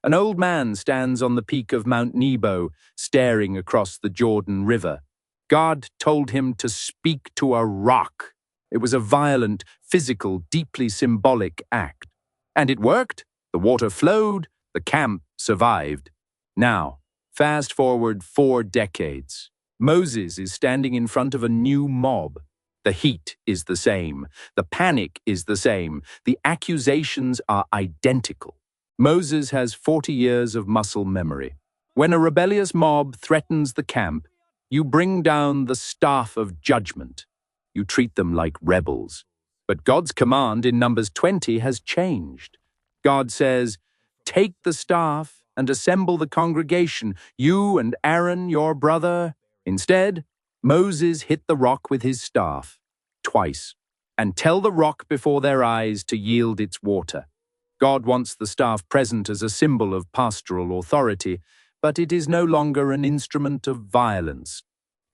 An old man stands on the peak of Mount Nebo, staring across the Jordan River. God told him to speak to a rock. It was a violent, physical, deeply symbolic act. And it worked. The water flowed. The camp survived. Now, fast forward 4 decades. Moses is standing in front of a new mob. The heat is the same. The panic is the same. The accusations are identical. Moses has 40 years of muscle memory. When a rebellious mob threatens the camp, you bring down the staff of judgment. You treat them like rebels. But God's command in Numbers 20 has changed. God says, "Take the staff and assemble the congregation, you and Aaron, your brother." Instead, Moses hit the rock with his staff, twice, and tell the rock before their eyes to yield its water. God wants the staff present as a symbol of pastoral authority, but it is no longer an instrument of violence.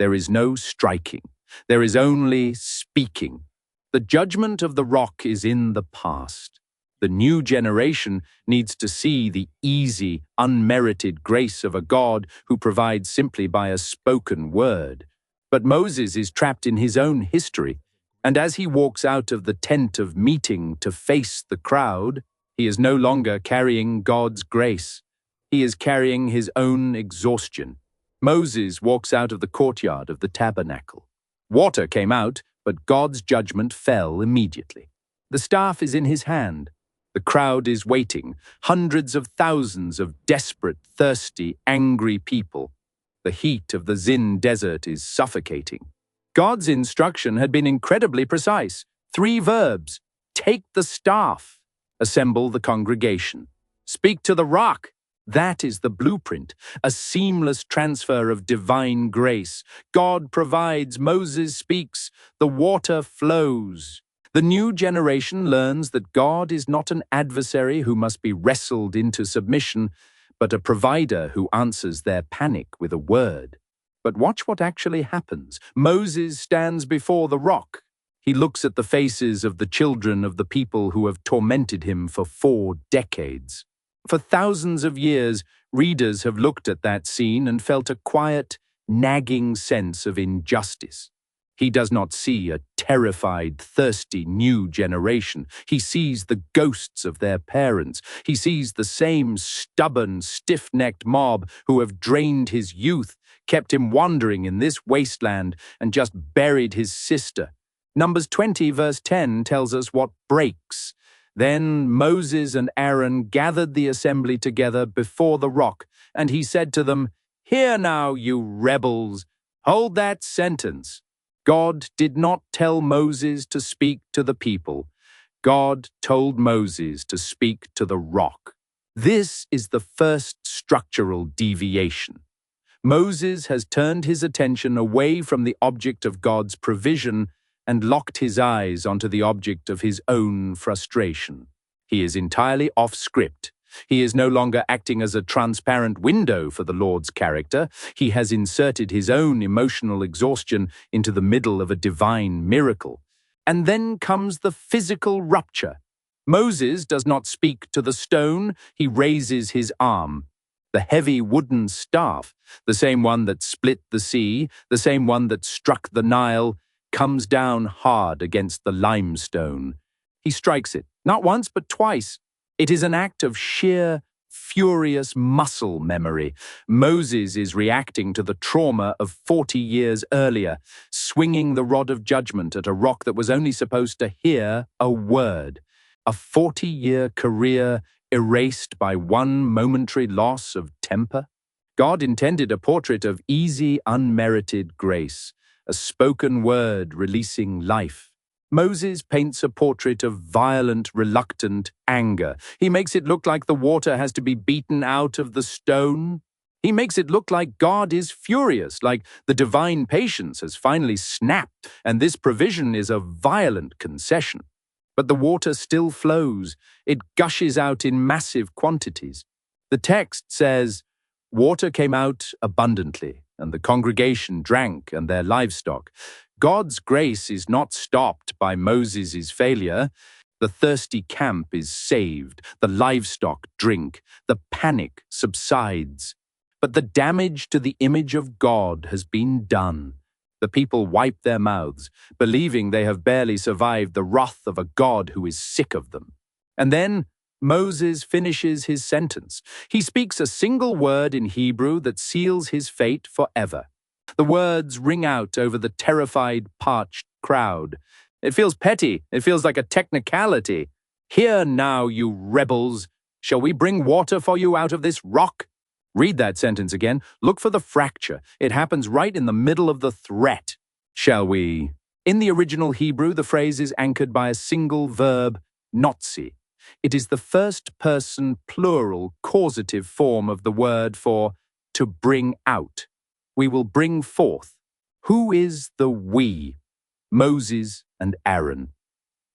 There is no striking. There is only speaking. The judgment of the rock is in the past. The new generation needs to see the easy, unmerited grace of a God who provides simply by a spoken word. But Moses is trapped in his own history, and as he walks out of the tent of meeting to face the crowd, he is no longer carrying God's grace. He is carrying his own exhaustion. Moses walks out of the courtyard of the tabernacle. Water came out, but God's judgment fell immediately. The staff is in his hand. The crowd is waiting, hundreds of thousands of desperate, thirsty, angry people. The heat of the Zin desert is suffocating. God's instruction had been incredibly precise. 3 verbs: take the staff, assemble the congregation, speak to the rock. That is the blueprint, a seamless transfer of divine grace. God provides, Moses speaks, the water flows. The new generation learns that God is not an adversary who must be wrestled into submission, but a provider who answers their panic with a word. But watch what actually happens. Moses stands before the rock. He looks at the faces of the children of the people who have tormented him for 4 decades. For thousands of years, readers have looked at that scene and felt a quiet, nagging sense of injustice. He does not see a terrified, thirsty new generation. He sees the ghosts of their parents. He sees the same stubborn, stiff-necked mob who have drained his youth, kept him wandering in this wasteland, and just buried his sister. Numbers 20 verse 10 tells us what breaks. Then Moses and Aaron gathered the assembly together before the rock, and he said to them, "Hear now, you rebels, hold that sentence." God did not tell Moses to speak to the people. God told Moses to speak to the rock. This is the first structural deviation. Moses has turned his attention away from the object of God's provision and locked his eyes onto the object of his own frustration. He is entirely off script. He is no longer acting as a transparent window for the Lord's character. He has inserted his own emotional exhaustion into the middle of a divine miracle. And then comes the physical rupture. Moses does not speak to the stone, he raises his arm. The heavy wooden staff, the same one that split the sea, the same one that struck the Nile, comes down hard against the limestone. He strikes it, not once but twice. It is an act of sheer, furious muscle memory. Moses is reacting to the trauma of 40 years earlier, swinging the rod of judgment at a rock that was only supposed to hear a word. A 40-year career erased by one momentary loss of temper? God intended a portrait of easy, unmerited grace, a spoken word releasing life. Moses paints a portrait of violent, reluctant anger. He makes it look like the water has to be beaten out of the stone. He makes it look like God is furious, like the divine patience has finally snapped, and this provision is a violent concession. But the water still flows. It gushes out in massive quantities. The text says, "Water came out abundantly, and the congregation drank and their livestock." God's grace is not stopped by Moses' failure. The thirsty camp is saved, the livestock drink, the panic subsides. But the damage to the image of God has been done. The people wipe their mouths, believing they have barely survived the wrath of a God who is sick of them. And then Moses finishes his sentence. He speaks a single word in Hebrew that seals his fate forever. The words ring out over the terrified, parched crowd. It feels petty. It feels like a technicality. Hear now, you rebels. Shall we bring water for you out of this rock? Read that sentence again. Look for the fracture. It happens right in the middle of the threat. Shall we? In the original Hebrew, the phrase is anchored by a single verb, notzi. It is the first-person plural causative form of the word for to bring out. We will bring forth. Who is the we? Moses and Aaron.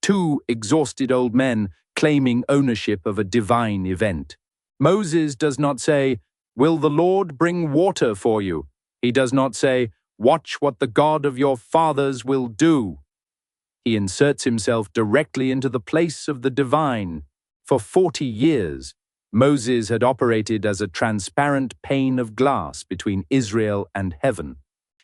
Two exhausted old men claiming ownership of a divine event. Moses does not say, "Will the Lord bring water for you?" He does not say, "Watch what the God of your fathers will do." He inserts himself directly into the place of the divine. For 40 years, Moses had operated as a transparent pane of glass between Israel and heaven.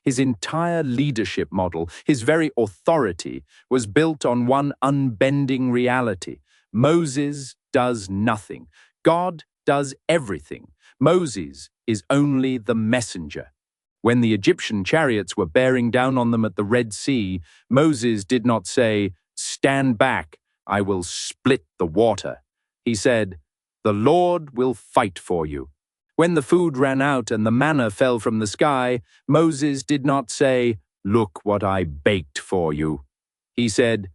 His entire leadership model, his very authority, was built on one unbending reality. Moses does nothing. God does everything. Moses is only the messenger. When the Egyptian chariots were bearing down on them at the Red Sea, Moses did not say, "Stand back, I will split the water." He said, "The Lord will fight for you." When the food ran out and the manna fell from the sky, Moses did not say, "Look what I baked for you." He said,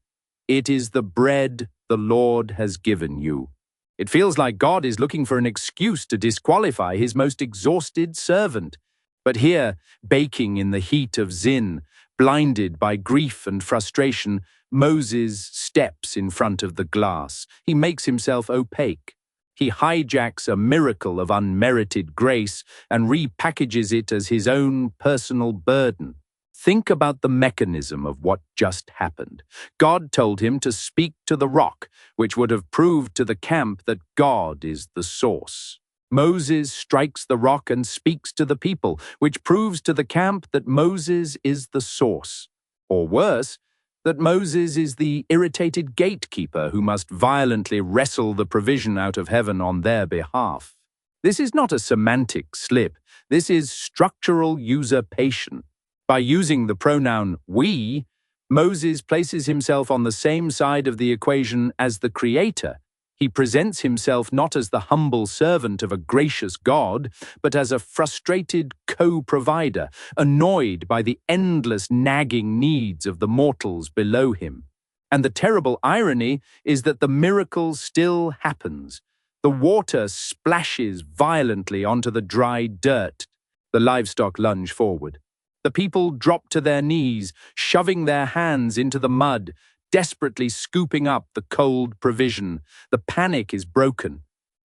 "It is the bread the Lord has given you." It feels like God is looking for an excuse to disqualify his most exhausted servant. But here, baking in the heat of Zin, blinded by grief and frustration, Moses steps in front of the glass. He makes himself opaque. He hijacks a miracle of unmerited grace and repackages it as his own personal burden. Think about the mechanism of what just happened. God told him to speak to the rock, which would have proved to the camp that God is the source. Moses strikes the rock and speaks to the people, which proves to the camp that Moses is the source. Or worse, that Moses is the irritated gatekeeper who must violently wrestle the provision out of heaven on their behalf. This is not a semantic slip. This is structural usurpation. By using the pronoun we, Moses places himself on the same side of the equation as the Creator. He presents himself not as the humble servant of a gracious God, but as a frustrated co-provider, annoyed by the endless nagging needs of the mortals below him. And the terrible irony is that the miracle still happens. The water splashes violently onto the dry dirt. The livestock lunge forward. The people drop to their knees, shoving their hands into the mud, desperately scooping up the cold provision. The panic is broken.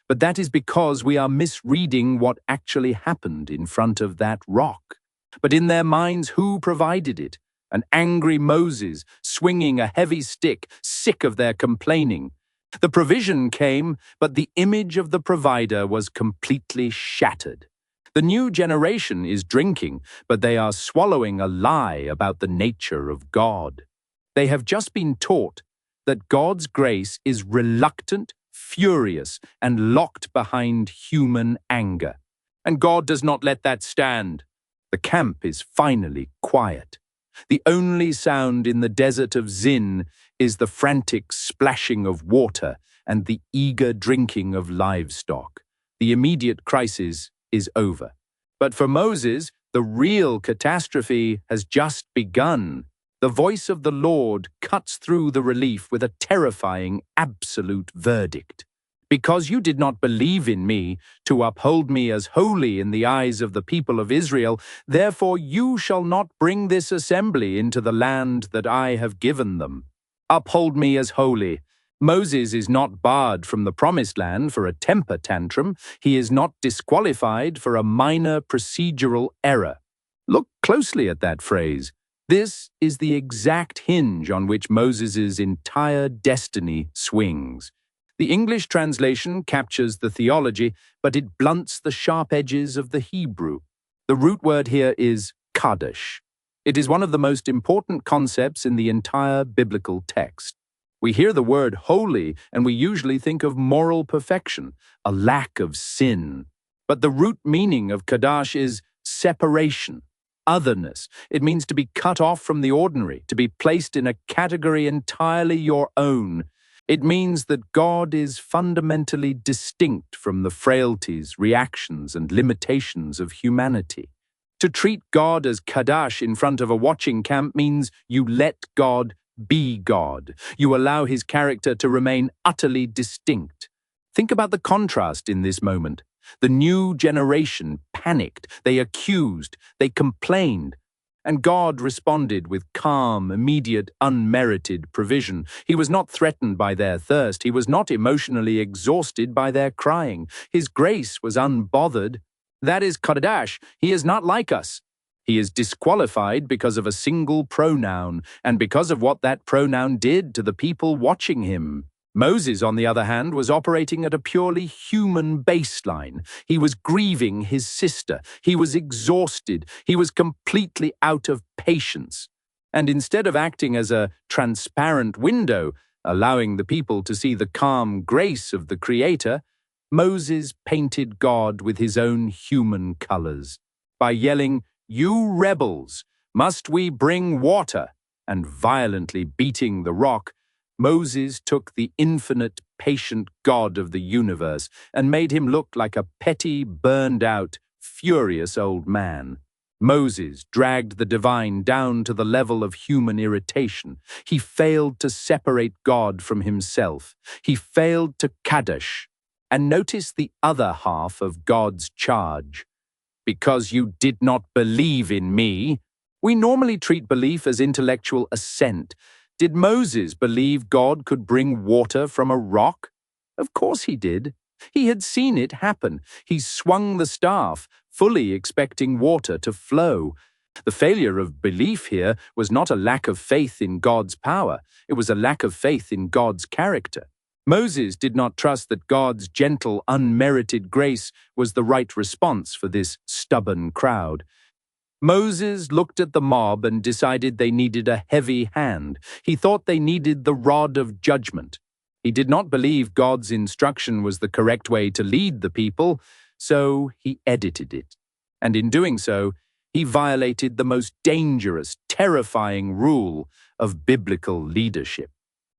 But that is because we are misreading what actually happened in front of that rock. But in their minds, who provided it? An angry Moses, swinging a heavy stick, sick of their complaining. The provision came, but the image of the provider was completely shattered. The new generation is drinking, but they are swallowing a lie about the nature of God. They have just been taught that God's grace is reluctant, furious, and locked behind human anger. And God does not let that stand. The camp is finally quiet. The only sound in the desert of Zin is the frantic splashing of water and the eager drinking of livestock. The immediate crisis is over. But for Moses, the real catastrophe has just begun. The voice of the Lord cuts through the relief with a terrifying, absolute verdict. Because you did not believe in me to uphold me as holy in the eyes of the people of Israel, therefore you shall not bring this assembly into the land that I have given them. Uphold me as holy. Moses is not barred from the promised land for a temper tantrum. He is not disqualified for a minor procedural error. Look closely at that phrase. This is the exact hinge on which Moses' entire destiny swings. The English translation captures the theology, but it blunts the sharp edges of the Hebrew. The root word here is kadosh. It is one of the most important concepts in the entire biblical text. We hear the word holy, and we usually think of moral perfection, a lack of sin. But the root meaning of kadosh is separation, otherness. It means to be cut off from the ordinary, to be placed in a category entirely your own. It means that God is fundamentally distinct from the frailties, reactions, and limitations of humanity. To treat God as Kadash in front of a watching camp means you let God be God. You allow his character to remain utterly distinct. Think about the contrast in this moment. The new generation panicked, they accused, they complained. And God responded with calm, immediate, unmerited provision. He was not threatened by their thirst. He was not emotionally exhausted by their crying. His grace was unbothered. That is Kadash. He is not like us. He is disqualified because of a single pronoun, and because of what that pronoun did to the people watching him. Moses, on the other hand, was operating at a purely human baseline. He was grieving his sister. He was exhausted. He was completely out of patience. And instead of acting as a transparent window, allowing the people to see the calm grace of the Creator, Moses painted God with his own human colors. By yelling, "You rebels, must we bring water?" and violently beating the rock, Moses took the infinite, patient God of the universe and made him look like a petty, burned-out, furious old man. Moses dragged the divine down to the level of human irritation. He failed to separate God from himself. He failed to Kadosh. And notice the other half of God's charge. Because you did not believe in me. We normally treat belief as intellectual assent. Did Moses believe God could bring water from a rock? Of course he did. He had seen it happen. He swung the staff, fully expecting water to flow. The failure of belief here was not a lack of faith in God's power. It was a lack of faith in God's character. Moses did not trust that God's gentle, unmerited grace was the right response for this stubborn crowd. Moses looked at the mob and decided they needed a heavy hand. He thought they needed the rod of judgment. He did not believe God's instruction was the correct way to lead the people, so he edited it. And in doing so, he violated the most dangerous, terrifying rule of biblical leadership.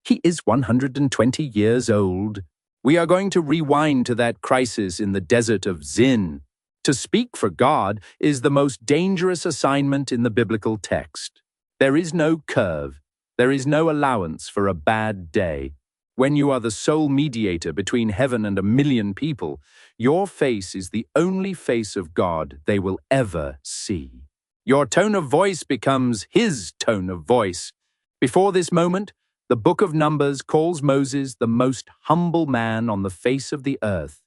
He is 120 years old. We are going to rewind to that crisis in the desert of Zin. To speak for God is the most dangerous assignment in the biblical text. There is no curve. There is no allowance for a bad day. When you are the sole mediator between heaven and a million people, your face is the only face of God they will ever see. Your tone of voice becomes his tone of voice. Before this moment, the book of Numbers calls Moses the most humble man on the face of the earth.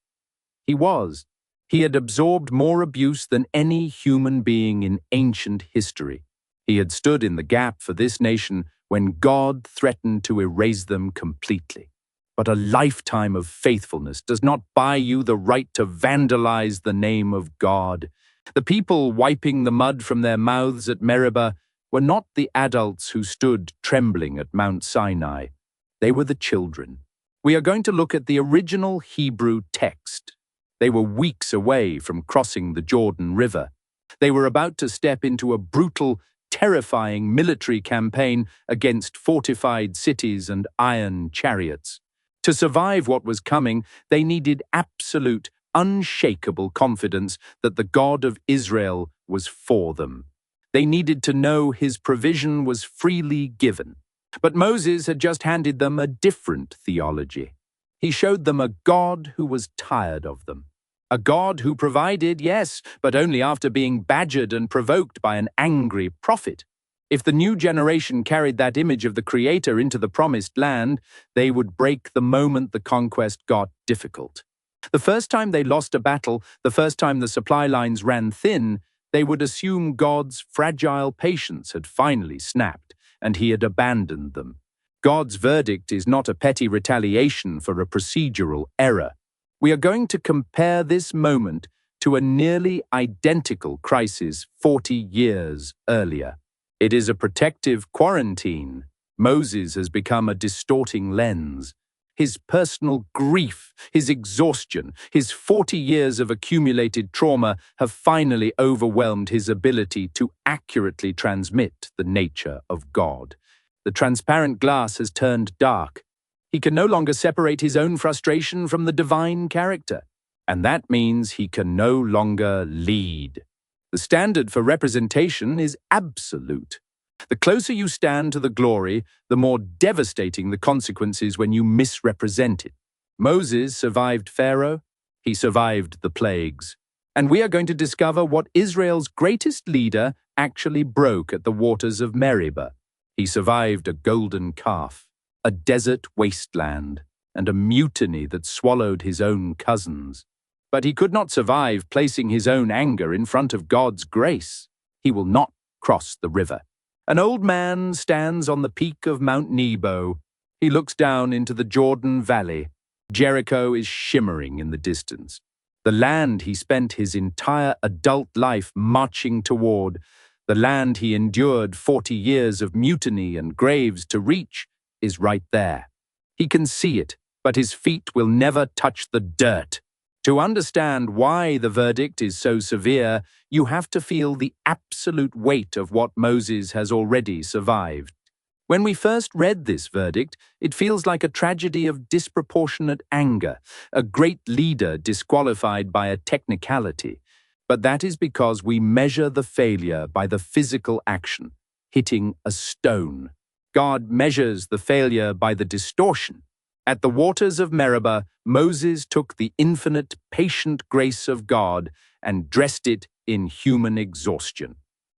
He was. He had absorbed more abuse than any human being in ancient history. He had stood in the gap for this nation when God threatened to erase them completely. But a lifetime of faithfulness does not buy you the right to vandalize the name of God. The people wiping the mud from their mouths at Meribah were not the adults who stood trembling at Mount Sinai. They were the children. We are going to look at the original Hebrew text. They were weeks away from crossing the Jordan River. They were about to step into a brutal, terrifying military campaign against fortified cities and iron chariots. To survive what was coming, they needed absolute, unshakable confidence that the God of Israel was for them. They needed to know his provision was freely given. But Moses had just handed them a different theology. He showed them a God who was tired of them. A God who provided, yes, but only after being badgered and provoked by an angry prophet. If the new generation carried that image of the Creator into the promised land, they would break the moment the conquest got difficult. The first time they lost a battle, the first time the supply lines ran thin, They would assume God's fragile patience had finally snapped, and he had abandoned them. God's verdict is not a petty retaliation for a procedural error. We are going to compare this moment to a nearly identical crisis 40 years earlier. It is a protective quarantine. Moses has become a distorting lens. His personal grief, his exhaustion, his 40 years of accumulated trauma have finally overwhelmed his ability to accurately transmit the nature of God. The transparent glass has turned dark. He can no longer separate his own frustration from the divine character. And that means he can no longer lead. The standard for representation is absolute. The closer you stand to the glory, the more devastating the consequences when you misrepresent it. Moses survived Pharaoh. He survived the plagues. And we are going to discover what Israel's greatest leader actually broke at the waters of Meribah. He survived a golden calf, a desert wasteland, and a mutiny that swallowed his own cousins. But he could not survive placing his own anger in front of God's grace. He will not cross the river. An old man stands on the peak of Mount Nebo. He looks down into the Jordan Valley. Jericho is shimmering in the distance. The land he spent his entire adult life marching toward, the land he endured 40 years of mutiny and graves to reach, is right there. He can see it, but his feet will never touch the dirt. To understand why the verdict is so severe, you have to feel the absolute weight of what Moses has already survived. When we first read this verdict, it feels like a tragedy of disproportionate anger, a great leader disqualified by a technicality. But that is because we measure the failure by the physical action, hitting a stone. God measures the failure by the distortion. At the waters of Meribah, Moses took the infinite, patient grace of God and dressed it in human exhaustion.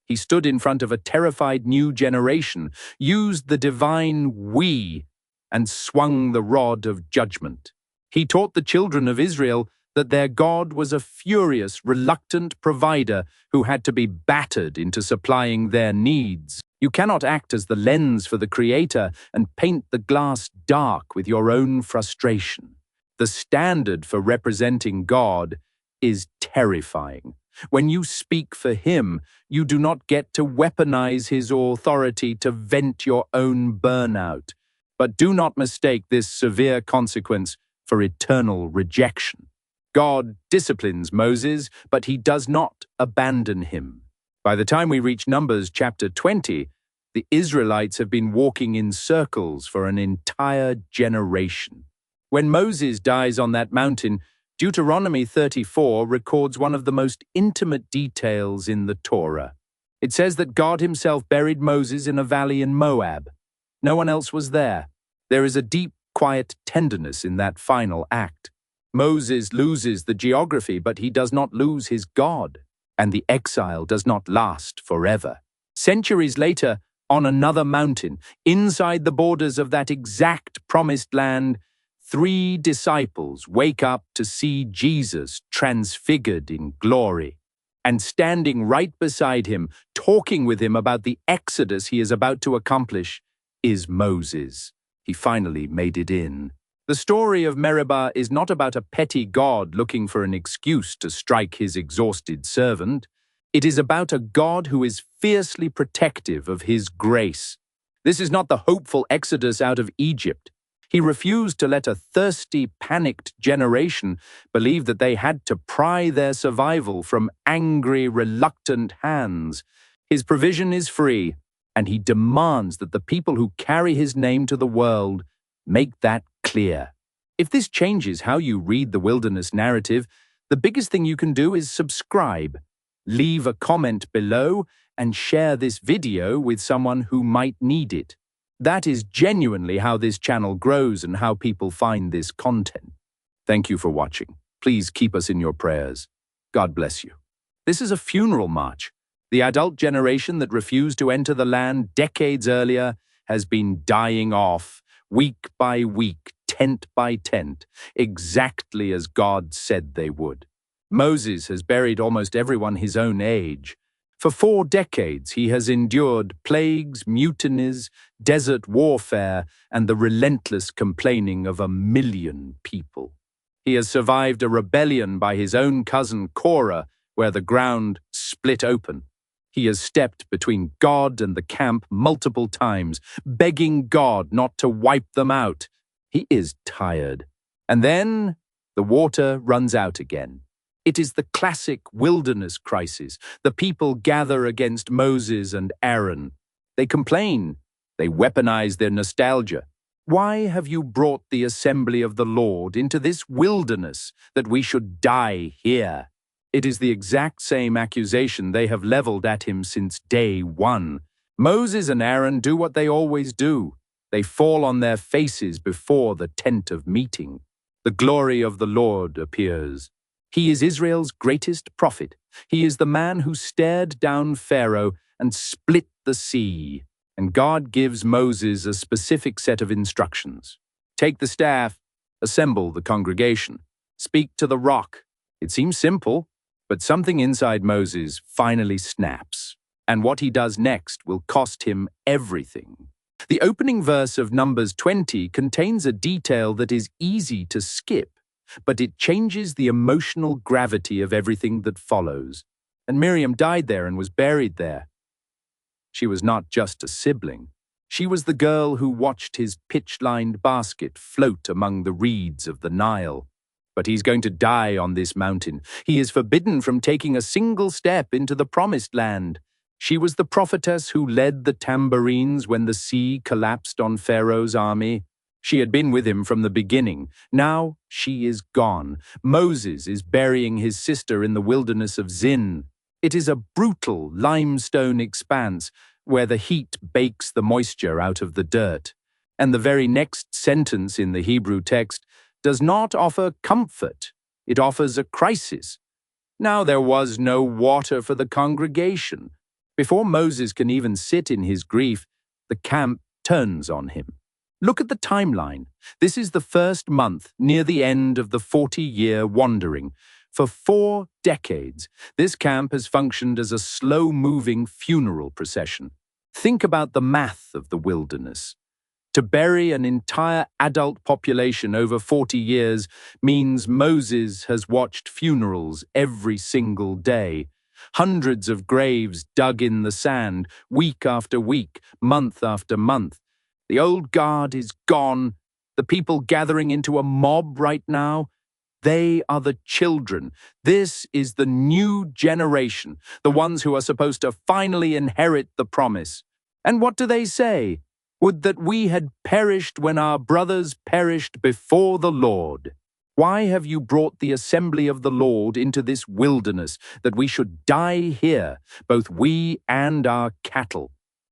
He stood in front of a terrified new generation, used the divine we, and swung the rod of judgment. He taught the children of Israel that their God was a furious, reluctant provider who had to be battered into supplying their needs. You cannot act as the lens for the Creator and paint the glass dark with your own frustration. The standard for representing God is terrifying. When you speak for Him, you do not get to weaponize His authority to vent your own burnout. But do not mistake this severe consequence for eternal rejection. God disciplines Moses, but He does not abandon him. By the time we reach Numbers chapter 20, the Israelites have been walking in circles for an entire generation. When Moses dies on that mountain, Deuteronomy 34 records one of the most intimate details in the Torah. It says that God Himself buried Moses in a valley in Moab. No one else was there. There is a deep, quiet tenderness in that final act. Moses loses the geography, but he does not lose his God, and the exile does not last forever. Centuries later, on another mountain, inside the borders of that exact promised land, 3 disciples wake up to see Jesus transfigured in glory. And standing right beside Him, talking with Him about the exodus He is about to accomplish, is Moses. He finally made it in. The story of Meribah is not about a petty God looking for an excuse to strike His exhausted servant. It is about a God who is fiercely protective of His grace. This is not the hopeful exodus out of Egypt. He refused to let a thirsty, panicked generation believe that they had to pry their survival from angry, reluctant hands. His provision is free, and He demands that the people who carry His name to the world make that clear. If this changes how you read the wilderness narrative, the biggest thing you can do is subscribe. Leave a comment below and share this video with someone who might need it. That is genuinely how this channel grows and how people find this content. Thank you for watching. Please keep us in your prayers. God bless you. This is a funeral march. The adult generation that refused to enter the land decades earlier has been dying off, week by week, tent by tent, exactly as God said they would. Moses has buried almost everyone his own age. For 4 decades, he has endured plagues, mutinies, desert warfare, and the relentless complaining of 1 million people. He has survived a rebellion by his own cousin Korah, where the ground split open. He has stepped between God and the camp multiple times, begging God not to wipe them out. He is tired. And then the water runs out again. It is the classic wilderness crisis. The people gather against Moses and Aaron. They complain. They weaponize their nostalgia. Why have you brought the assembly of the Lord into this wilderness that we should die here? It is the exact same accusation they have leveled at him since day one. Moses and Aaron do what they always do. They fall on their faces before the tent of meeting. The glory of the Lord appears. He is Israel's greatest prophet. He is the man who stared down Pharaoh and split the sea. And God gives Moses a specific set of instructions. Take the staff, assemble the congregation, speak to the rock. It seems simple, but something inside Moses finally snaps. And what he does next will cost him everything. The opening verse of Numbers 20 contains a detail that is easy to skip, but it changes the emotional gravity of everything that follows. And Miriam died there and was buried there. She was not just a sibling. She was the girl who watched his pitch-lined basket float among the reeds of the Nile. But he's going to die on this mountain. He is forbidden from taking a single step into the promised land. She was the prophetess who led the tambourines when the sea collapsed on Pharaoh's army. She had been with him from the beginning. Now she is gone. Moses is burying his sister in the wilderness of Zin. It is a brutal limestone expanse where the heat bakes the moisture out of the dirt. And the very next sentence in the Hebrew text does not offer comfort. It offers a crisis. Now there was no water for the congregation. Before Moses can even sit in his grief, the camp turns on him. Look at the timeline. This is the first month near the end of the 40-year wandering. For 4 decades, this camp has functioned as a slow-moving funeral procession. Think about the math of the wilderness. To bury an entire adult population over 40 years means Moses has watched funerals every single day. Hundreds of graves dug in the sand, week after week, month after month. The old guard is gone. The people gathering into a mob right now, they are the children. This is the new generation, the ones who are supposed to finally inherit the promise. And what do they say? Would that we had perished when our brothers perished before the Lord. Why have you brought the assembly of the Lord into this wilderness, that we should die here, both we and our cattle?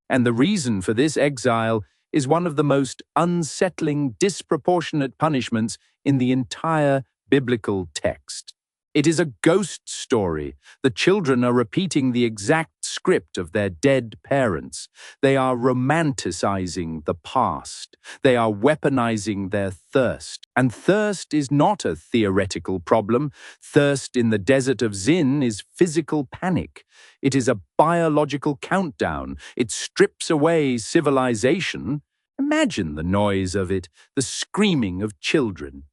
And the reason for this exile is one of the most unsettling, disproportionate punishments in the entire biblical text. It is a ghost story. The children are repeating the exact script of their dead parents. They are romanticizing the past. They are weaponizing their thirst. And thirst is not a theoretical problem. Thirst in the desert of Zin is physical panic. It is a biological countdown. It strips away civilization. Imagine the noise of it, the screaming of children,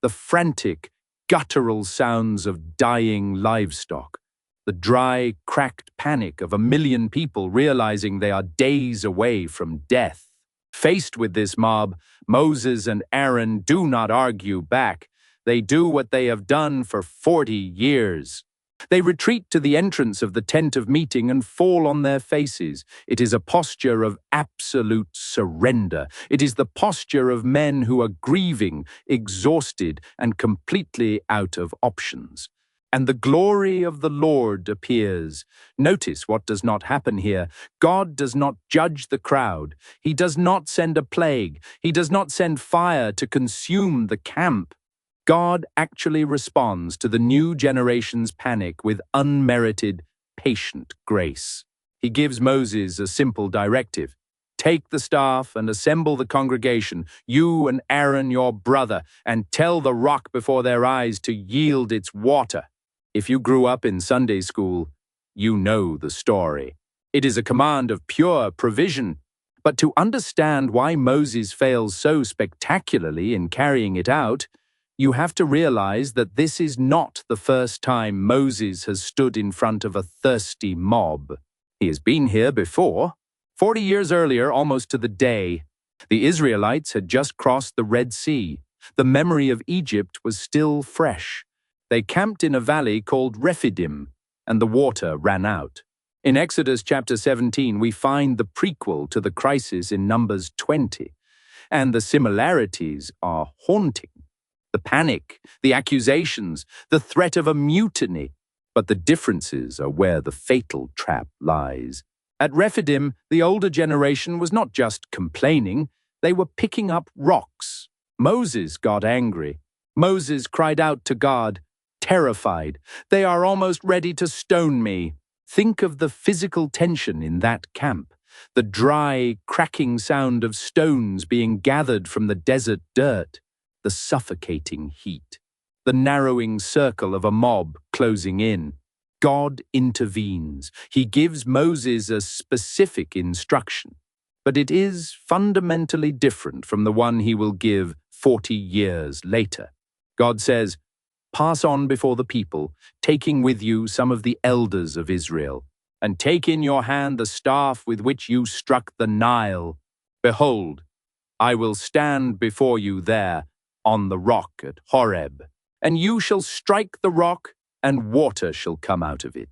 the frantic, guttural sounds of dying livestock, the dry, cracked panic of 1 million people realizing they are days away from death. Faced with this mob, Moses and Aaron do not argue back. They do what they have done for 40 years. They retreat to the entrance of the tent of meeting and fall on their faces. It is a posture of absolute surrender. It is the posture of men who are grieving, exhausted, and completely out of options. And the glory of the Lord appears. Notice what does not happen here. God does not judge the crowd. He does not send a plague. He does not send fire to consume the camp. God actually responds to the new generation's panic with unmerited, patient grace. He gives Moses a simple directive. Take the staff and assemble the congregation, you and Aaron your brother, and tell the rock before their eyes to yield its water. If you grew up in Sunday school, you know the story. It is a command of pure provision. But to understand why Moses fails so spectacularly in carrying it out, you have to realize that this is not the first time Moses has stood in front of a thirsty mob. He has been here before. 40 years earlier, almost to the day, the Israelites had just crossed the Red Sea. The memory of Egypt was still fresh. They camped in a valley called Rephidim, and the water ran out. In Exodus chapter 17, we find the prequel to the crisis in Numbers 20, and the similarities are haunting. The panic, the accusations, the threat of a mutiny, but the differences are where the fatal trap lies. At Rephidim, the older generation was not just complaining, they were picking up rocks. Moses got angry. Moses cried out to God, terrified, "They are almost ready to stone me." Think of the physical tension in that camp, the dry, cracking sound of stones being gathered from the desert dirt, the suffocating heat, the narrowing circle of a mob closing in. God intervenes. He gives Moses a specific instruction, but it is fundamentally different from the one he will give 40 years later. God says, "Pass on before the people, taking with you some of the elders of Israel, and take in your hand the staff with which you struck the Nile. Behold, I will stand before you there on the rock at Horeb, and you shall strike the rock, and water shall come out of it."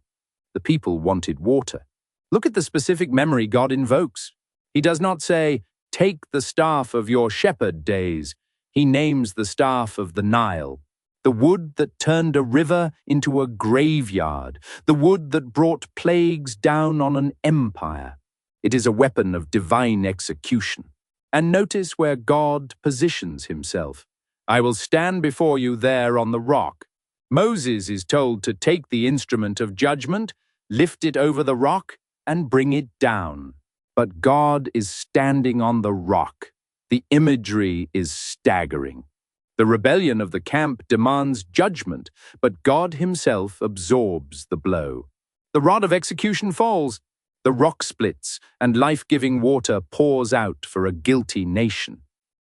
The people wanted water. Look at the specific memory God invokes. He does not say, "Take the staff of your shepherd days." He names the staff of the Nile, the wood that turned a river into a graveyard, the wood that brought plagues down on an empire. It is a weapon of divine execution. And notice where God positions himself. "I will stand before you there on the rock." Moses is told to take the instrument of judgment, lift it over the rock, and bring it down. But God is standing on the rock. The imagery is staggering. The rebellion of the camp demands judgment, but God himself absorbs the blow. The rod of execution falls, the rock splits, and life-giving water pours out for a guilty nation.